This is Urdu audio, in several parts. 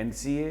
NCA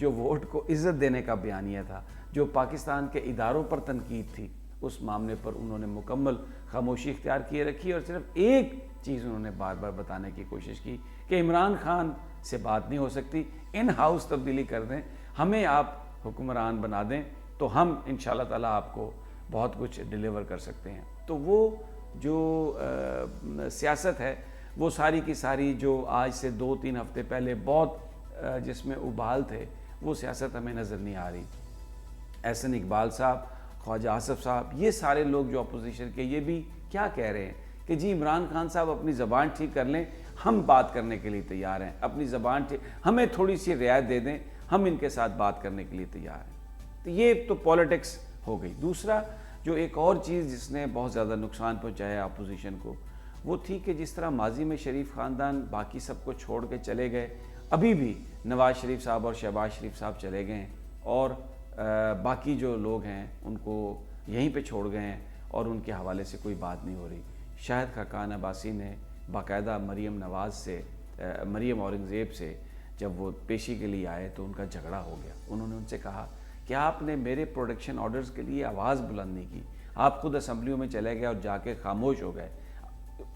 جو ووٹ کو عزت دینے کا بیانیہ تھا، جو پاکستان کے اداروں پر تنقید تھی، اس معاملے پر انہوں نے مکمل خاموشی اختیار کیے رکھی، اور صرف ایک چیز انہوں نے بار بار بتانے کی کوشش کی کہ عمران خان سے بات نہیں ہو سکتی، ان ہاؤس تبدیلی کر دیں، ہمیں آپ حکمران بنا دیں تو ہم انشاءاللہ تعالیٰ آپ کو بہت کچھ ڈیلیور کر سکتے ہیں۔ تو وہ جو سیاست ہے وہ ساری کی ساری جو آج سے 2-3 ہفتے پہلے بہت جس میں ابال تھے، وہ سیاست ہمیں نظر نہیں آ رہی۔ احسن اقبال صاحب، خواجہ آصف صاحب، یہ سارے لوگ جو اپوزیشن کے، یہ بھی کیا کہہ رہے ہیں کہ جی عمران خان صاحب اپنی زبان ٹھیک کر لیں، ہم بات کرنے کے لیے تیار ہیں، اپنی زبان ٹھیک، ہمیں تھوڑی سی رعایت دے دیں، ہم ان کے ساتھ بات کرنے کے لیے تیار ہیں۔ تو یہ تو پولیٹکس ہو گئی۔ دوسرا جو ایک اور چیز جس نے بہت زیادہ نقصان پہنچایا اپوزیشن کو، وہ تھی کہ جس طرح ماضی میں شریف خاندان باقی سب کو چھوڑ کے چلے گئے، ابھی بھی نواز شریف صاحب اور شہباز شریف صاحب چلے گئے ہیں، اور باقی جو لوگ ہیں ان کو یہیں پہ چھوڑ گئے ہیں، اور ان کے حوالے سے کوئی بات نہیں ہو رہی۔ شاہد خاقان عباسی نے باقاعدہ مریم اورنگزیب سے جب وہ پیشی کے لیے آئے تو ان کا جھگڑا ہو گیا۔ انہوں نے ان سے کہا کہ آپ نے میرے پروڈکشن آرڈرز کے لیے آواز بلند نہیں کی، آپ خود اسمبلیوں میں چلے گئے اور جا کے خاموش ہو گئے۔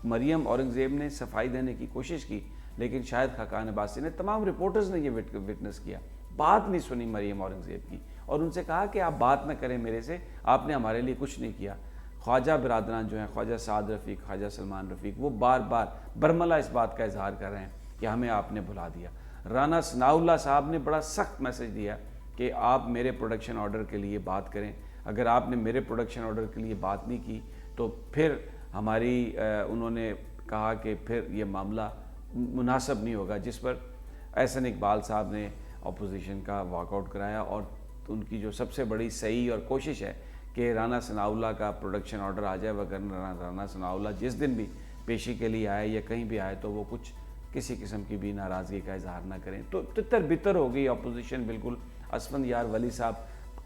مریم اورنگزیب نے صفائی دینے کی کوشش کی، لیکن شاہد خاقان عباسی نے، تمام رپورٹرز نے یہ وٹنس کیا، بات نہیں سنی مریم اورنگزیب کی، اور ان سے کہا کہ آپ بات نہ کریں میرے سے، آپ نے ہمارے لیے کچھ نہیں کیا۔ خواجہ برادران جو ہیں، خواجہ سعد رفیق، خواجہ سلمان رفیق، وہ بار بار برملا اس بات کا اظہار کر رہے ہیں کہ ہمیں آپ نے بھلا دیا۔ رانا ثناء اللہ صاحب نے بڑا سخت میسج دیا کہ آپ میرے پروڈکشن آرڈر کے لیے بات کریں، اگر آپ نے میرے پروڈکشن آرڈر کے لیے بات نہیں کی تو پھر انہوں نے کہا کہ پھر یہ معاملہ مناسب نہیں ہوگا، جس پر احسن اقبال صاحب نے اپوزیشن کا واک آؤٹ کرایا، اور ان کی جو سب سے بڑی صحیح اور کوشش ہے کہ رانا ثناء اللہ کا پروڈکشن آرڈر آ جائے، وگرنہ رانا ثناء اللہ جس دن بھی پیشی کے لیے آئے یا کہیں بھی آئے تو وہ کسی قسم کی بھی ناراضگی کا اظہار نہ کریں۔ تو تتر بتر ہو گئی اپوزیشن بالکل۔ اسفند یار ولی صاحب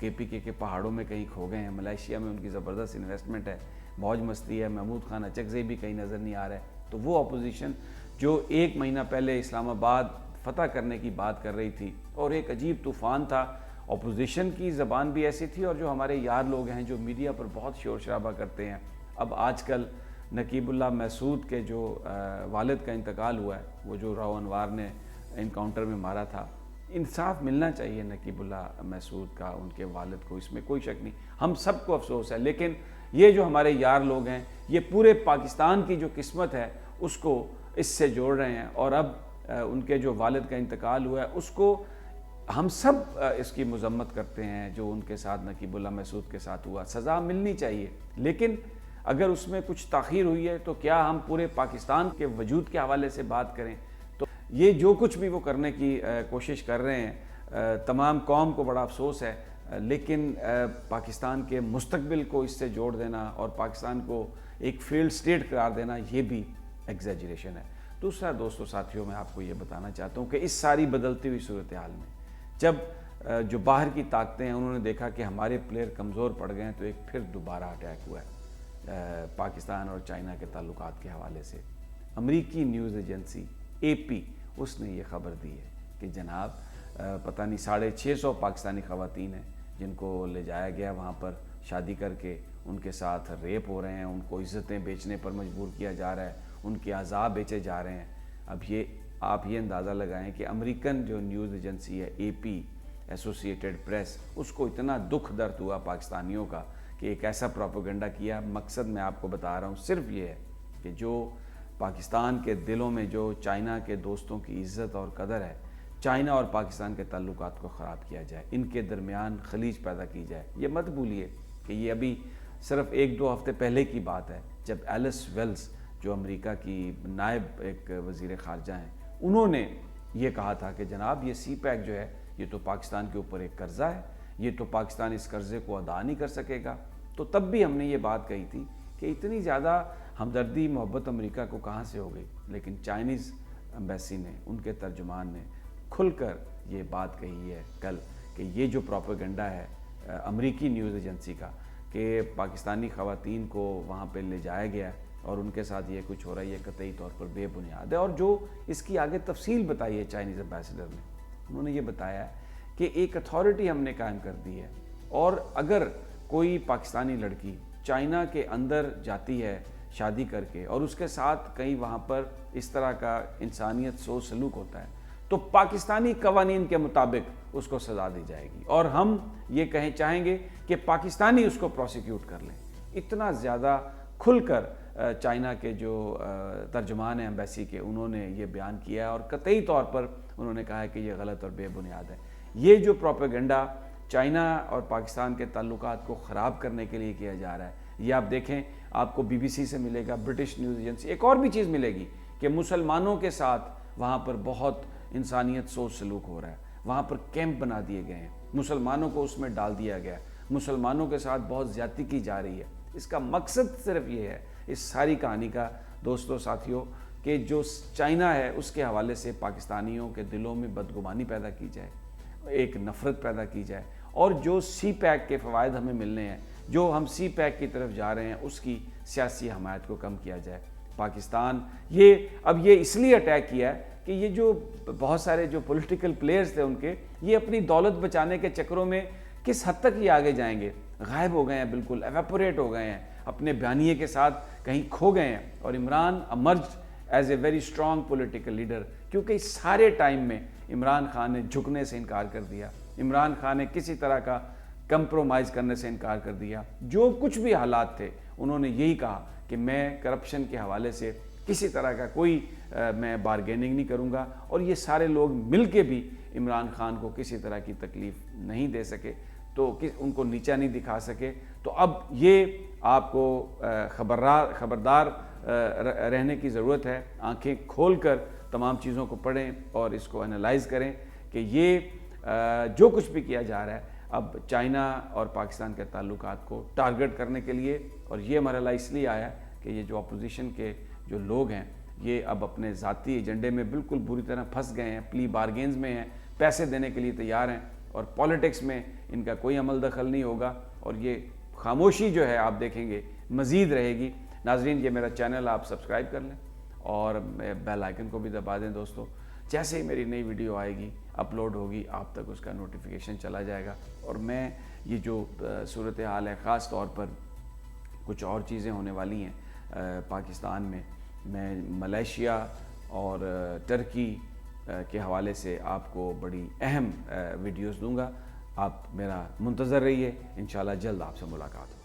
KPK کے پہاڑوں میں کہیں کھو گئے ہیں، ملائیشیا میں ان کی زبردست انویسٹمنٹ ہے، موج مستی ہے، محمود خان اچکزئی بھی کہیں نظر نہیں آ رہا ہے۔ تو وہ اپوزیشن جو 1 مہینہ پہلے اسلام آباد فتح کرنے کی بات کر رہی تھی، اور ایک عجیب طوفان تھا، اپوزیشن کی زبان بھی ایسی تھی، اور جو ہمارے یار لوگ ہیں جو میڈیا پر بہت شور شرابہ کرتے ہیں۔ اب آج کل نقیب اللہ محسود کے جو والد کا انتقال ہوا ہے، وہ جو راؤ انوار نے انکاؤنٹر میں مارا تھا، انصاف ملنا چاہیے نقیب اللہ محسود کا، ان کے والد کو، اس میں کوئی شک نہیں، ہم سب کو افسوس ہے، لیکن یہ جو ہمارے یار لوگ ہیں یہ پورے پاکستان کی جو قسمت ہے اس کو اس سے جوڑ رہے ہیں، اور اب ان کے جو والد کا انتقال ہوا ہے اس کو ہم سب اس کی مذمت کرتے ہیں جو ان کے ساتھ نقیب اللہ محسود کے ساتھ ہوا۔ سزا ملنی چاہیے، لیکن اگر اس میں کچھ تاخیر ہوئی ہے تو کیا ہم پورے پاکستان کے وجود کے حوالے سے بات کریں؟ تو یہ جو کچھ بھی وہ کرنے کی کوشش کر رہے ہیں، تمام قوم کو بڑا افسوس ہے، لیکن پاکستان کے مستقبل کو اس سے جوڑ دینا اور پاکستان کو ایک فیلڈ سٹیٹ قرار دینا، یہ بھی ایگزیجریشن ہے۔ دوسرا دوستو ساتھیوں، میں آپ کو یہ بتانا چاہتا ہوں کہ اس ساری بدلتی ہوئی صورتحال میں جب جو باہر کی طاقتیں ہیں انہوں نے دیکھا کہ ہمارے پلیئر کمزور پڑ گئے ہیں، تو ایک پھر دوبارہ اٹیک ہوا ہے پاکستان اور چائنا کے تعلقات کے حوالے سے۔ امریکی نیوز ایجنسی AP اس نے یہ خبر دی ہے کہ جناب پتہ نہیں 650 پاکستانی خواتین ہیں جن کو لے جایا گیا وہاں پر شادی کر کے، ان کے ساتھ ریپ ہو رہے ہیں، ان کو عزتیں بیچنے پر مجبور کیا جا رہا ہے، ان کے اعضاء بیچے جا رہے ہیں۔ اب آپ یہ اندازہ لگائیں کہ امریکن جو نیوز ایجنسی ہے AP ایسوسیٹڈ پریس، اس کو اتنا دکھ درد ہوا پاکستانیوں کا کہ ایک ایسا پروپیگنڈا کیا۔ مقصد میں آپ کو بتا رہا ہوں صرف یہ ہے کہ جو پاکستان کے دلوں میں جو چائنا کے دوستوں کی عزت اور قدر ہے، چائنا اور پاکستان کے تعلقات کو خراب کیا جائے، ان کے درمیان خلیج پیدا کی جائے۔ یہ مت بھولیے کہ یہ ابھی صرف 1-2 ہفتے پہلے کی بات ہے جب ایلس ویلز جو امریکہ کی نائب ایک وزیر خارجہ ہیں، انہوں نے یہ کہا تھا کہ جناب یہ CPEC جو ہے یہ تو پاکستان کے اوپر ایک قرضہ ہے، یہ تو پاکستان اس قرضے کو ادا نہیں کر سکے گا۔ تو تب بھی ہم نے یہ بات کہی تھی کہ اتنی زیادہ ہمدردی محبت امریکہ کو کہاں سے ہو گئی، لیکن چائنیز ایمبیسی نے، ان کے ترجمان نے کھل کر یہ بات کہی ہے کل کہ یہ جو پروپیگنڈا ہے امریکی نیوز ایجنسی کا کہ پاکستانی خواتین کو وہاں پہ لے جایا گیا اور ان کے ساتھ یہ کچھ ہو رہا ہے، یہ قطعی طور پر بے بنیاد ہے۔ اور جو اس کی آگے تفصیل بتائی ہے چائنیز ایمبیسڈر نے، انہوں نے یہ بتایا ہے کہ ایک اتھارٹی ہم نے قائم کر دی ہے، اور اگر کوئی پاکستانی لڑکی چائنا کے اندر جاتی ہے شادی کر کے اور اس کے ساتھ کہیں وہاں پر اس طرح کا انسانیت سوچ سلوک ہوتا ہے تو پاکستانی قوانین کے مطابق اس کو سزا دی جائے گی، اور ہم یہ چاہیں گے کہ پاکستانی اس کو پروسیکیوٹ کر لیں۔ اتنا زیادہ کھل کر چائنا کے جو ترجمان ہیں ایمبیسی کے، انہوں نے یہ بیان کیا ہے اور قطعی طور پر انہوں نے کہا ہے کہ یہ غلط اور بے بنیاد ہے۔ یہ جو پروپیگنڈا چائنا اور پاکستان کے تعلقات کو خراب کرنے کے لیے کیا جا رہا ہے، یہ آپ دیکھیں، آپ کو بی بی سی سے ملے گا، برٹش نیوز ایجنسی، ایک اور بھی چیز ملے گی کہ مسلمانوں کے ساتھ وہاں پر بہت انسانیت سوچ سلوک ہو رہا ہے، وہاں پر کیمپ بنا دیے گئے ہیں، مسلمانوں کو اس میں ڈال دیا گیا ہے، مسلمانوں کے ساتھ بہت زیادتی کی جا رہی ہے۔ اس کا مقصد صرف یہ ہے اس ساری کہانی کا دوستوں ساتھیوں کہ جو چائنا ہے اس کے حوالے سے پاکستانیوں کے دلوں میں بدگمانی پیدا کی جائے، ایک نفرت پیدا کی جائے، اور جو سی پیک کے فوائد ہمیں ملنے ہیں، جو ہم سی پیک کی طرف جا رہے ہیں، اس کی سیاسی حمایت کو کم کیا جائے۔ پاکستان اب یہ اس لیے اٹیک کیا ہے کہ یہ جو بہت سارے جو پولیٹیکل پلیئرز تھے ان کے، یہ اپنی دولت بچانے کے چکروں میں کس حد تک یہ آگے جائیں گے، غائب ہو گئے ہیں، بالکل ایویپوریٹ ہو گئے ہیں، اپنے بیانیے کے ساتھ کہیں کھو گئے ہیں، اور Imran emerge as a very strong political leader, کیونکہ اس سارے ٹائم میں عمران خان نے جھکنے سے انکار کر دیا، عمران خان نے کسی طرح کا کمپرومائز کرنے سے انکار کر دیا۔ جو کچھ بھی حالات تھے انہوں نے یہی کہا کہ میں کرپشن کے حوالے سے کسی طرح کا کوئی میں بارگیننگ نہیں کروں گا، اور یہ سارے لوگ مل کے بھی عمران خان کو کسی طرح کی تکلیف نہیں دے سکے، تو ان کو نیچا نہیں دکھا سکے۔ تو اب یہ آپ کو خبردار رہنے کی ضرورت ہے، آنکھیں کھول کر تمام چیزوں کو پڑھیں اور اس کو انالائز کریں کہ یہ جو کچھ بھی کیا جا رہا ہے اب چائنا اور پاکستان کے تعلقات کو ٹارگٹ کرنے کے لیے، اور یہ مرحلہ اس لیے آیا کہ یہ جو اپوزیشن کے جو لوگ ہیں یہ اب اپنے ذاتی ایجنڈے میں بالکل بری طرح پھنس گئے ہیں، پلی بارگینز میں ہیں، پیسے دینے کے لیے تیار ہیں، اور پالیٹکس میں ان کا کوئی عمل دخل نہیں ہوگا، اور یہ خاموشی جو ہے آپ دیکھیں گے مزید رہے گی۔ ناظرین، یہ میرا چینل آپ سبسکرائب کر لیں اور بیل آئیکن کو بھی دبا دیں دوستو، جیسے ہی میری نئی ویڈیو آئے گی، اپلوڈ ہوگی، آپ تک اس کا نوٹیفیکیشن چلا جائے گا۔ اور میں یہ جو صورتحال ہے، خاص طور پر کچھ اور چیزیں ہونے والی ہیں پاکستان میں ملیشیا اور ٹرکی کے حوالے سے آپ کو بڑی اہم ویڈیوز دوں گا۔ آپ میرا منتظر رہیے، انشاءاللہ جلد آپ سے ملاقات ہو۔